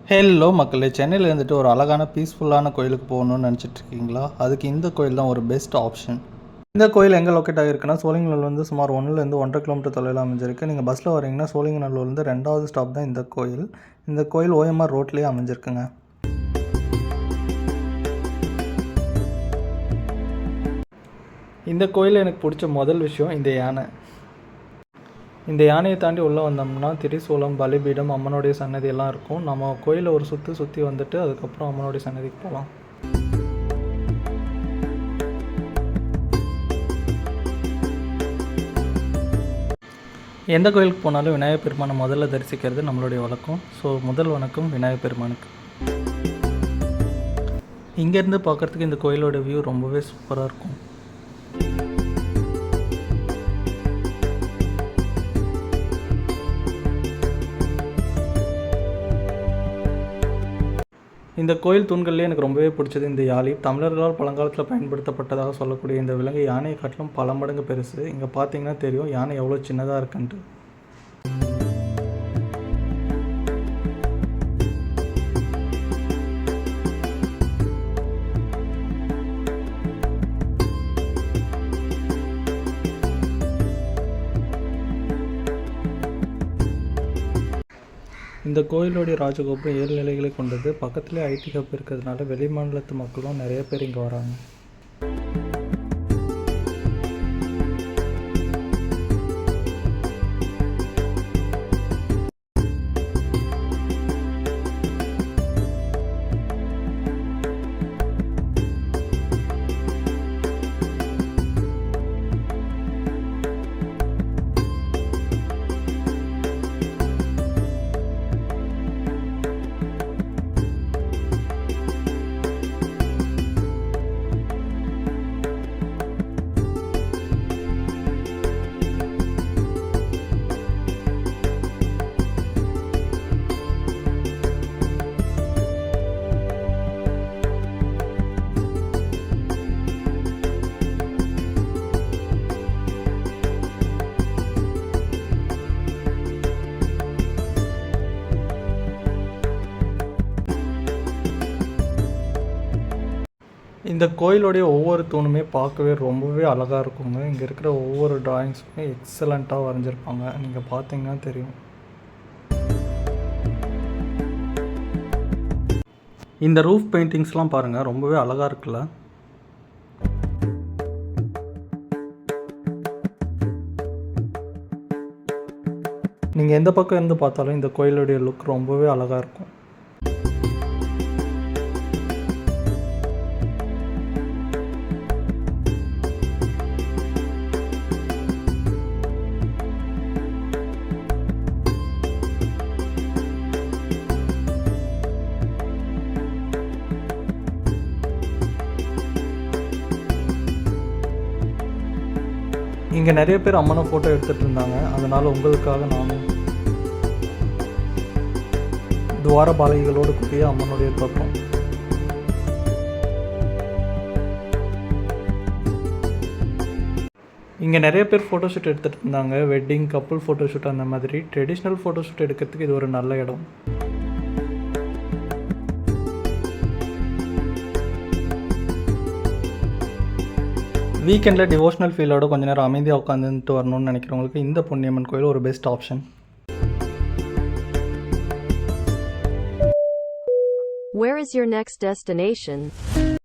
Hello மக்களே, சென்னையில் இருந்துட்டு ஒரு அழகான பீஸ்ஃபுல்லான கோயிலுக்கு போகணும்னு நினச்சிட்டு இருக்கீங்களா? அதுக்கு இந்த கோயில் தான் ஒரு பெஸ்ட் ஆப்ஷன். இந்த கோயில் எங்கே லொக்கேட் ஆகிருக்குன்னா, சோழிங்கநல்லூர்லேருந்து சுமார் 1லேருந்து 1.5 கிலோமீட்டர் தொலைவில் அமைஞ்சிருக்கு. நீங்கள் பஸ்ஸில் வரீங்கன்னா சோழிங்கநல்லூர்லேருந்து 2வது ஸ்டாப் தான் இந்த கோயில். இந்த கோயில் OMR ரோட்லேயே அமைஞ்சிருக்குங்க. இந்த கோயிலில் எனக்கு பிடிச்ச முதல் விஷயம் இந்த யானை. இந்த யானையை தாண்டி உள்ளே வந்தோம்னா திரிசூலம், பலிபீடம், அம்மனுடைய சன்னதி எல்லாம் இருக்கும். நம்ம கோயிலை ஒரு சுற்றி வந்துட்டு அதுக்கப்புறம் அம்மனுடைய சன்னதிக்கு போகலாம். எந்த கோயிலுக்கு போனாலும் விநாயகர் பெருமானை முதல்ல தரிசிக்கிறது நம்மளுடைய வழக்கம். ஸோ முதல் வணக்கம் விநாயகர் பெருமானுக்கு. இங்கேருந்து பார்க்குறதுக்கு இந்த கோயிலோட வியூ ரொம்பவே சூப்பராக இருக்கும். இந்த கோயில் தூண்கள்லேயே எனக்கு ரொம்பவே பிடிச்சது இந்த யாழி. தமிழர்களால் பழங்காலத்தில் பயன்படுத்தப்பட்டதாக சொல்லக்கூடிய இந்த விலங்கு யானையை காட்டிலும் பல மடங்கு பெருசு. இங்கே பார்த்தீங்கன்னா தெரியும் யானை எவ்வளோ சின்னதாக இருக்குன்ட்டு. இந்த கோயிலுடைய ராஜகோபுரம் 7 நிலைகளை கொண்டது. பக்கத்துலேயே IT ஹப் இருக்கிறதுனால வெளி மாநிலத்து மக்களும் நிறைய பேர் இங்கே வராங்க. இந்த கோயிலுடைய ஒவ்வொரு தூணுமே பார்க்கவே ரொம்பவே அழகாக இருக்குங்க. இங்கே இருக்கிற ஒவ்வொரு டிராயிங்ஸுமே எக்ஸலண்ட்டாக வரைஞ்சிருப்பாங்க. நீங்கள் பார்த்தீங்கன்னா தெரியும். இந்த ரூஃப் பெயிண்டிங்ஸ்லாம் பாருங்கள், ரொம்பவே அழகாக இருக்குல்ல. நீங்கள் எந்த பக்கம் இருந்து பார்த்தாலும் இந்த கோயிலுடைய லுக் ரொம்பவே அழகாக இருக்கும். இங்கே நிறைய பேர் அம்மனை ஃபோட்டோ எடுத்துகிட்டு இருந்தாங்க. அதனால் உங்களுக்காக நானும் துவாரபாலகிகளோடு கூடிய அம்மனுடைய தோற்றம். இங்கே நிறைய பேர் ஃபோட்டோஷூட் எடுத்துகிட்டு இருந்தாங்க. வெட்டிங், கப்புள் ஃபோட்டோஷூட், அந்த மாதிரி ட்ரெடிஷ்னல் ஃபோட்டோஷூட் எடுக்கிறதுக்கு இது ஒரு நல்ல இடம். வீக்கெண்டில் டிவோஷனல் ஃபீலோட கொஞ்ச நேரம் அமைதியாக உட்காந்துட்டு வரணும்னு நினைக்கிறவங்களுக்கு இந்த பொன்னியம்மன் கோயில் ஒரு best option. Where is your next destination?